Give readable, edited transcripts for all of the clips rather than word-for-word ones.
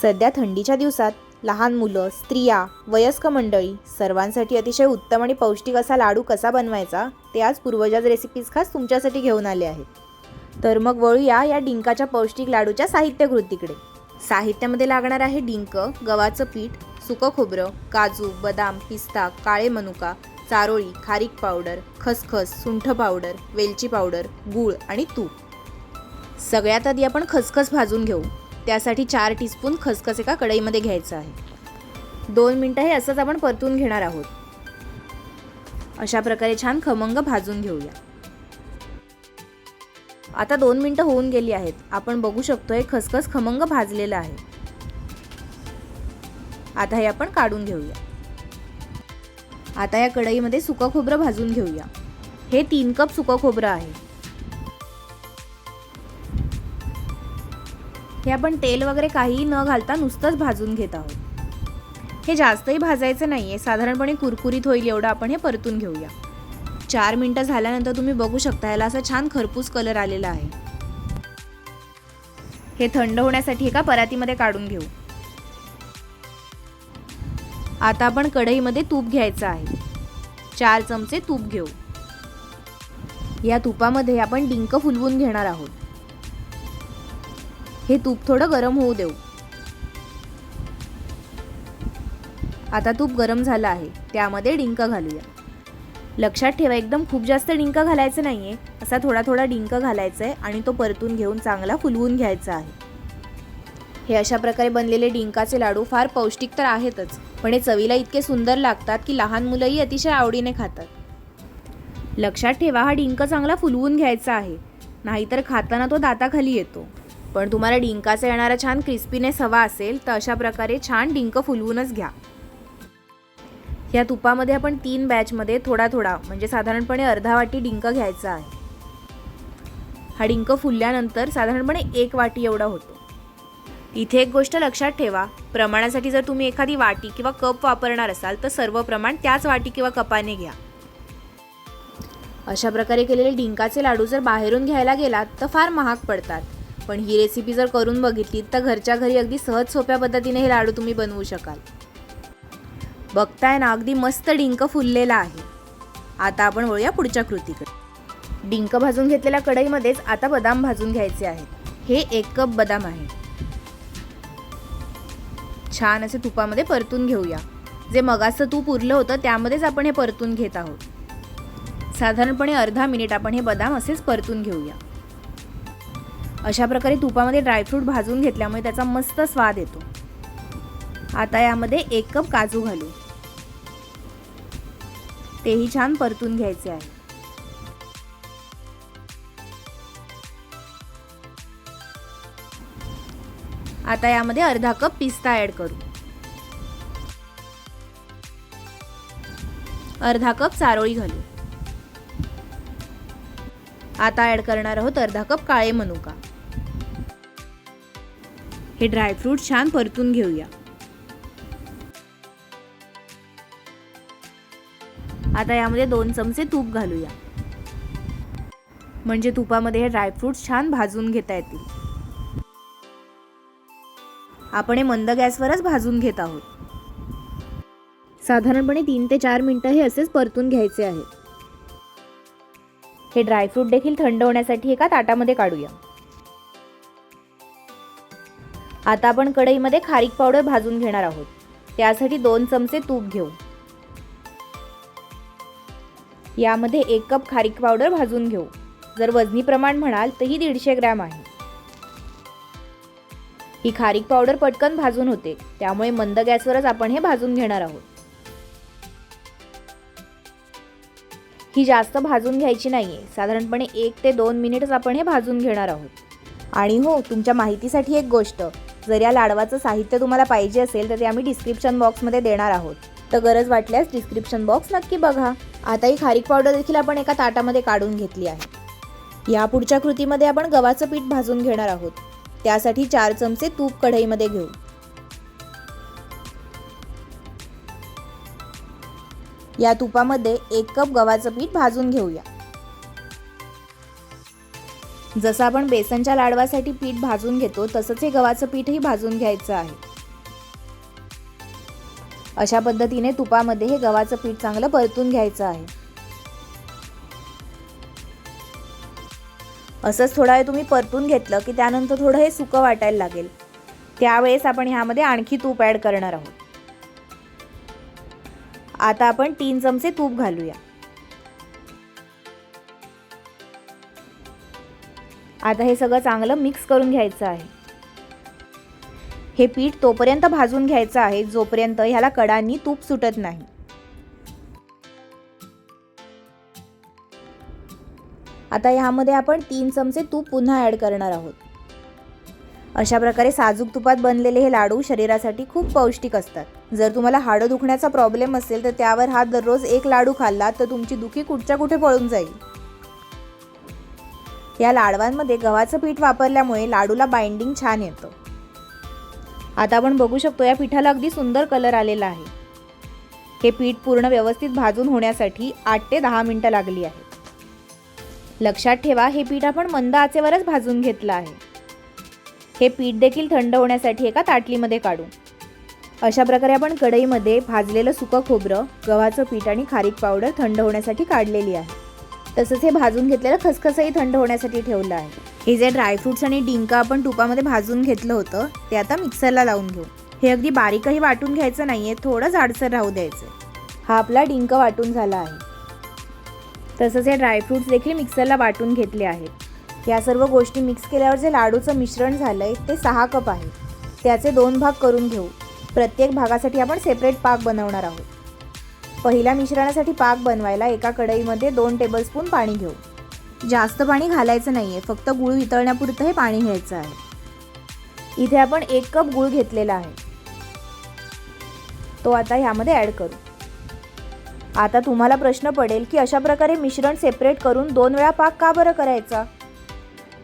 सध्या थंडीच्या दिवसात लहान मुलं, स्त्रिया, वयस्क मंडळी सर्वांसाठी अतिशय उत्तम आणि पौष्टिक असा लाडू कसा बनवायचा ते आज पूर्वजाच रेसिपीज खास तुमच्यासाठी घेऊन आले आहेत. तर मग वळूया या डिंकाच्या पौष्टिक लाडूच्या साहित्यकृतीकडे. साहित्यामध्ये लागणार आहे डिंक, गव्हाचं पीठ, सुकं खोबरं, काजू, बदाम, पिस्ता, काळे मनुका, चारोळी, खारीक पावडर, खसखस, सुंठ पावडर, वेलची पावडर, गूळ आणि तूप. सगळ्यात आधी आपण खसखस भाजून घेऊ. त्यासाठी 4 टीस्पून खसखस एका कढईमध्ये घ्यायचं आहे. 2 मिनटं हे असंच आपण परतून घेणार आहोत. अशा प्रकारे छान खमंग भाजून घेऊया. आता 2 मिनटं होऊन गेली आहेत. आपण बघू शकतो हे खसखस खमंग भाजलेलं आहे. आता हे आपण काढून घेऊया. आता या कढईमध्ये सुकं खोबरं भाजून घेऊया. हे 3 कप सुकं खोबरं आहे. हे आपण तेल वगैरे काहीही न घालता नुसतंच भाजून घेत आहोत. हे जास्तही भाजायचं नाहीये, साधारणपणे कुरकुरीत होईल एवढं आपण हे परतून घेऊया. 4 मिनटं झाल्यानंतर तुम्ही बघू शकता याला असा छान खरपूस कलर आलेला आहे. हे थंड होण्यासाठी एका परातीमध्ये काढून घेऊ. आता आपण कढईमध्ये तूप घ्यायचं आहे. 4 चमचे तूप घेऊ. या तुपामध्ये आपण डिंक फुलवून घेणार आहोत. हे तूप थोडं गरम होऊ देऊ. आता तूप गरम झालं आहे. त्यामध्ये डिंक घालूया. लक्षात ठेवा एकदम खूप जास्त डिंक घालायचं नाहीये, असा थोडा थोडा डिंक घालायचा आहे आणि तो परतून घेऊन चांगला फुलवून घ्यायचा आहे. हे अशा प्रकारे बनलेले डिंकाचे लाडू फार पौष्टिक तर आहेतच, पण हे चवीला इतके सुंदर लागतात की लहान मुलंही अतिशय आवडीने खातात. लक्षात ठेवा हा डिंक चांगला फुलवून घ्यायचा आहे, नाहीतर खाताना तो दाताखाली येतो. पण तुम्हाला डिंकाचा येणारा छान क्रिस्पीनेस हवा असेल तर अशा प्रकारे छान डिंक फुलवूनच घ्या. या तुपामध्ये आपण 3 बॅचमध्ये थोडा थोडा म्हणजे साधारणपणे अर्धा वाटी डिंक घ्यायचा आहे. हा डिंक फुलल्यानंतर साधारणपणे 1 वाटी एवढा होतो. इथे एक गोष्ट लक्षात ठेवा, प्रमाणासाठी जर तुम्ही एखादी वाटी किंवा कप वापरणार असाल तर सर्व प्रमाण त्याच वाटी किंवा कपाने घ्या. अशा प्रकारे केलेले डिंकाचे लाडू जर बाहेरून घ्यायला गेलात तर फार महाग पडतात, पण ही रेसिपी जर करून बघितली तर घरच्या घरी अगदी सहज सोप्या पद्धतीने हे लाडू तुम्ही बनवू शकाल. बघताय ना, अगदी मस्त डिंक फुललेला आहे. आता आपण वळूया पुढच्या कृतीकडे. डिंक भाजून घेतलेल्या कढईमध्येच आता बदाम भाजून घ्यायचे आहेत. हे 1 कप बदाम आहे. छान असे तुपामध्ये परतून घेऊया. जे मगाचं तूप उरलं होतं त्यामध्येच आपण हे परतून घेत आहोत. साधारणपणे अर्धा मिनिट आपण हे बदाम असेच परतून घेऊया. अशा प्रकारे तुपामध्ये ड्रायफ्रूट भाजून घेतल्यामुळे त्याचा मस्त स्वाद येतो. आता यामध्ये 1 कप काजू घालू. तेही छान परतून घ्यायचे आहे. आता यामध्ये अर्धा कप पिस्ता ॲड करू. अर्धा कप चारोळी घालू. आता ॲड करणार आहोत अर्धा कप काळे मनुका. हे ड्रायफ्रूट छान परतून घेऊया. आता यामध्ये 2 चमचे तूप घालूया, म्हणजे तुपामध्ये हे ड्रायफ्रूट छान भाजून घेता येतील. आपण हे मंद गॅसवरच भाजून घेत आहोत. साधारणपणे 3 ते 4 मिनिटं हे असेच परतून घ्यायचे आहेत. हे ड्रायफ्रूट देखील थंड होण्यासाठी एका ताटामध्ये काढूया. आता आपण कढईमध्ये खारीक पावडर भाजून घेणार आहोत. त्यासाठी 2 चमचे तूप घेऊ. यामध्ये 1 कप खारीक पावडर भाजून घेऊ. जर वजनी प्रमाण म्हणाल तर ही 150 ग्रॅम आहे. ही खारीक पावडर पटकन भाजून होते, त्यामुळे मंद गॅसवरच आपण हे भाजून घेणार आहोत. ही जास्त भाजून घ्यायची नाहीये, साधारणपणे 1 ते 2 मिनिटच आपण हे भाजून घेणार आहोत. आणि हो, तुमच्या माहितीसाठी एक गोष्ट, जर या लाडवाचं साहित्य तुम्हाला पाहिजे असेल तर ते आम्ही डिस्क्रिप्शन बॉक्समध्ये देणार आहोत, तर गरज वाटल्यास डिस्क्रिप्शन बॉक्स नक्की बघा. आता ही खारीक पावडर देखील आपण एका ताटामध्ये काढून घेतली आहे. या पुढच्या कृतीमध्ये आपण गव्हाचं पीठ भाजून घेणार आहोत. त्यासाठी 4 चमचे तूप कढईमध्ये घेऊ. या तुपामध्ये 1 कप गव्हाचं पीठ भाजून घेऊया. जसं आपण बेसनच्या लाडवासाठी पीठ भाजून घेतो तसंच हे गव्हाचं पीठही भाजून घ्यायचं आहे। अशा पद्धतीने तुपामध्ये हे गव्हाचं पीठ चांगलं परतून घ्यायचं आहे। असंच थोडा वेळ तुम्ही परतून घेतलं की त्यानंतर थोडं हे सुकं वाटायला लागेल, त्यावेळेस आपण ह्यामध्ये आणखी तूप ॲड करणार आहोत। आता आपण 3 चमचे तूप घालूया। आता हे सगळं चांगलं मिक्स करून घ्यायचं आहे। हे पीठ तोपर्यंत भाजून घ्यायचं आहे जोपर्यंत ह्याला कडांनी तूप सुटत नाही। आता ह्यामध्ये आपण 3 चमचे तूप पुन्हा ॲड करणार आहोत। अशा प्रकारे साजूक तुपात बनलेले हे लाडू शरीरासाठी खूप पौष्टिक असतात। जर तुम्हाला हाडं दुखण्याचा प्रॉब्लेम असेल तर त्यावर हा दररोज एक लाडू खाल्ला तर तुमची दुखी कुठच्या कुठे पळून जाईल। या लाडवांमध्ये गव्हाचं पीठ वापरल्यामुळे लाडूला बाइंडिंग छान येतं। आता आपण बघू शकतो या पिठाला अगदी सुंदर कलर आलेला आहे। हे पीठ पूर्ण व्यवस्थित भाजून होण्यासाठी 8 ते 10 मिनिटं लागली आहेत। लक्षात ठेवा हे पीठ आपण मंद आचेवरच भाजून घेतलं आहे। हे पीठ देखील थंड होण्यासाठी एका ताटलीमध्ये काढू। अशा प्रकारे आपण कढईमध्ये भाजलेलं सुकं खोबरं, गव्हाचं पीठ आणि खारीक पावडर थंड होण्यासाठी काढलेली आहे। तसंच हे भाजून घेतलेलं खसखसही थंड होण्यासाठी ठेवलं आहे। हे जे ड्रायफ्रुट्स आणि डिंक आपण तुपामध्ये भाजून घेतलं होतं ते आता मिक्सरला लावून घेऊ। हे अगदी बारीकही वाटून घ्यायचं नाहीये, थोडं जाडसर राहू द्यायचं। हा आपला डिंक वाटून झाला आहे। तसंच हे ड्रायफ्रुट्स देखील मिक्सरला वाटून घेतले आहेत। या सर्व गोष्टी मिक्स केल्यावर जे लाडूचं मिश्रण झालंय ते 6 कप आहे। त्याचे 2 भाग करून घेऊ। प्रत्येक भागासाठी आपण सेपरेट पाक बनवणार आहोत। पहिल्या मिश्रणासाठी पाक बनवायला एका कढईमध्ये 2 टेबलस्पून पाणी घेऊ। जास्त पाणी घालायचं नाहीये, फक्त गूळ वितळण्यापुरतं हे पाणी घ्यायचं आहे। इथे आपण 1 कप गूळ घेतलेला आहे, तो आता ह्यामध्ये ॲड करू। आता तुम्हाला प्रश्न पडेल की अशा प्रकारे मिश्रण सेपरेट करून 2 वेळा पाक का बरं करायचा?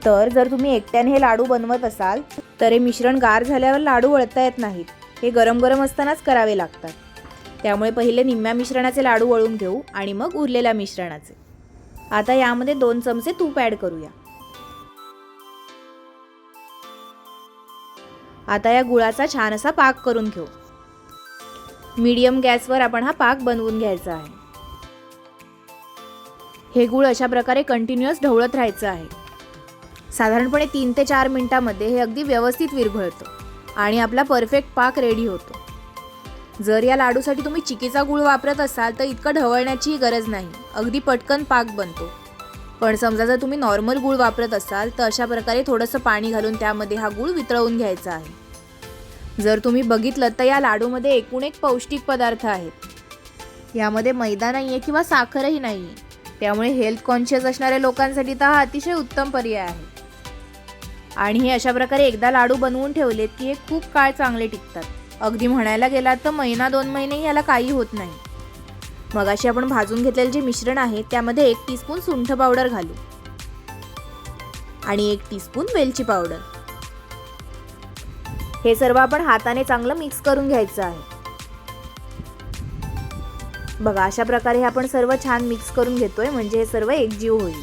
तर जर तुम्ही एकट्याने हे लाडू बनवत असाल तर हे मिश्रण गार झाल्यावर लाडू वळता येत नाहीत, हे गरम गरम असतानाच करावे लागतात। त्यामुळे पहिले निम्म्या मिश्रणाचे लाडू वळून घेऊ आणि मग उरलेल्या मिश्रणाचे। आता यामध्ये 2 चमचे तूप ॲड करूया। आता या गुळाचा छान असा पाक करून घेऊ। मीडियम गॅसवर आपण हा पाक बनवून घ्यायचा आहे। हे गुळ अशा प्रकारे कंटिन्युअस ढवळत राहायचं आहे। साधारणपणे 3 ते 4 मिनिटांमध्ये हे अगदी व्यवस्थित विरघळतं आणि आपला परफेक्ट पाक रेडी होतो। जर या लाडूसाठी तुम्ही चिकीचा गूळ वापरत असाल तर इतकं ढवळण्याची गरज नाही, अगदी पटकन पाक बनतो। पण समजा जर तुम्ही नॉर्मल गूळ वापरत असाल तर अशा प्रकारे थोडंसं पाणी घालून त्यामध्ये हा गूळ वितळवून घ्यायचा आहे। जर तुम्ही बघितलं तर या लाडूमध्ये एकूण एक पौष्टिक पदार्थ आहेत। यामध्ये मैदा नाही आहे किंवा साखरही नाही आहे, त्यामुळे हेल्थ कॉन्शियस असणाऱ्या लोकांसाठी तर हा अतिशय उत्तम पर्याय आहे। आणि हे अशा प्रकारे एकदा लाडू बनवून ठेवलेत की हे खूप काळ चांगले टिकतात। अगदी म्हणायला गेलात तर महिना 2 महिनेही याला काही होत नाही। मगाशी आपण भाजून घेतलेले जे मिश्रण आहे त्यामध्ये 1 टीस्पून सुंठ पावडर घालू आणि 1 टीस्पून वेलची पावडर। हे सर्व आपण हाताने चांगलं मिक्स करून घ्यायचं आहे। बघा अशा प्रकारे आपण सर्व छान मिक्स करून घेतोय, म्हणजे हे सर्व एकजीव होईल।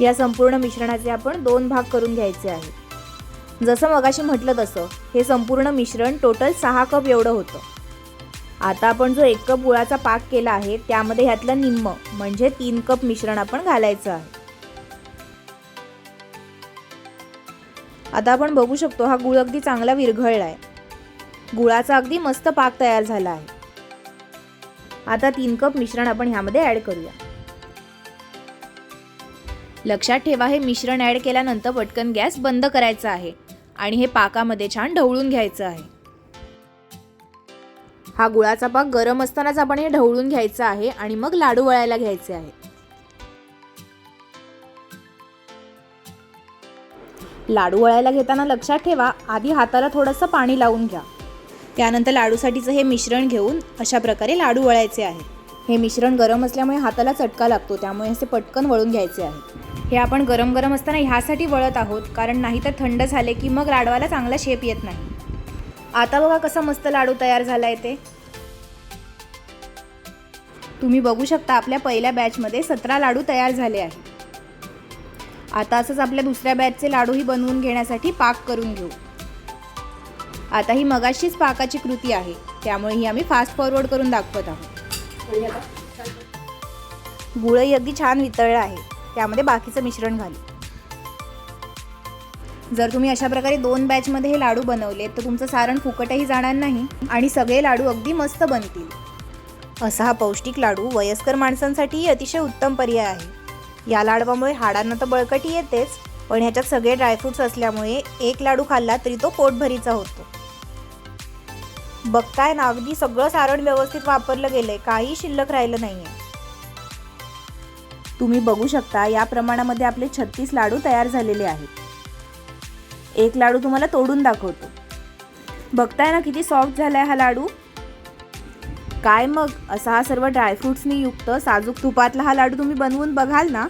या संपूर्ण मिश्रणाचे आपण 2 भाग करून घ्यायचे आहेत। जसं मगाशी म्हटलं तसं हे संपूर्ण मिश्रण टोटल 6 कप एवढं होतं। आता आपण जो 1 कप गुळाचा पाक केला आहे त्यामध्ये ह्यातलं निम्म म्हणजे 3 कप मिश्रण आपण घालायचं आहे। आता आपण बघू शकतो हा गुळ अगदी चांगला विरघळला आहे। गुळाचा अगदी मस्त पाक तयार झाला आहे। आता 3 कप मिश्रण आपण ह्यामध्ये ॲड करूया। लक्षात ठेवा हे मिश्रण ॲड केल्यानंतर पटकन गॅस बंद करायचा आहे आणि हे पाकामध्ये छान ढवळून घ्यायचं आहे। हा गुळाचा पाक गरम असतानाच आपण हे ढवळून घ्यायचं आहे आणि मग लाडू वळायला घ्यायचे आहेत। लाडू वळायला घेताना लक्षात ठेवा आधी हाताला थोडंसं पाणी लावून घ्या, त्यानंतर लाडूसाठीचं हे मिश्रण घेऊन अशा प्रकारे लाडू वळायचे आहे। हे मिश्रण गरम असल्यामुळे हाताला चटका लागतो, त्यामुळे असे पटकन वळून घ्यायचे आहे। हे आपण गरम गरम असताना ह्यासाठी वळत आहोत कारण नाहीतर थंड झाले की मग लाडवाला चांगला शेप येत नाही। आता बघा कसा मस्त लाडू तयार झालाय ते। तुम्ही बघू शकता आपल्या पहिल्या बॅचमध्ये 17 लाडू तयार झाले आहेत। आता असंच आपल्या दुसऱ्या बॅचचे लाडूही बनवून घेण्यासाठी पाक करून घेऊ. आता ही मगाशीच पाकाची कृती आहे, त्यामुळे ही आम्ही फास्ट फॉरवर्ड करून दाखवत आहोत. गुळही अगदी छान वितळला आहे, त्यामध्ये बाकीचं मिश्रण घालू. जर तुम्ही अशा प्रकारे 2 बॅचमध्ये हे लाडू बनवले तर तुमचं सारण फुकटही जाणार नाही आणि सगळे लाडू अगदी मस्त बनतील. असा हा पौष्टिक लाडू वयस्कर माणसांसाठीही अतिशय उत्तम पर्याय आहे. या लाडवामुळे हाडांना तर बळकटी येतेच, पण ह्याच्यात सगळे ड्रायफ्रूट्स असल्यामुळे एक लाडू खाल्ला तरी तो पोटभरीचा होतो. बघताय ना, अगदी सगळं सारण व्यवस्थित वापरलं गेलंय, काही शिल्लक राहिलं नाहीये. तुम्ही बघू शकता या प्रमाणामध्ये आपले 36 लाडू तयार झालेले आहेत. एक लाडू तुम्हाला तोडून दाखवतो. बघताय ना किती सॉफ्ट झालाय हा लाडू. काय मग, असा हा सर्व ड्रायफ्रूट्सनी युक्त साजूक तुपातला हा लाडू तुम्ही बनवून बघाल ना.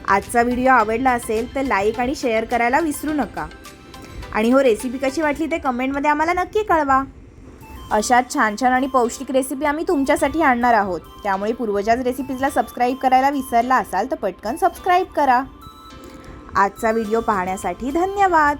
आजचा व्हिडिओ आवडला असेल तर लाईक आणि शेअर करायला विसरू नका. आणि हो, रेसिपी कशी वाटली ते कमेंटमध्ये आम्हाला नक्की कळवा. अशाच छान छान आणि पौष्टिक रेसिपी आम्ही तुमच्यासाठी आणणार आहोत, त्यामुळे पूर्वजाच रेसिपीजला सबस्क्राईब करायला विसरला असाल तर पटकन सबस्क्राईब करा. आजचा व्हिडिओ पाहण्यासाठी धन्यवाद.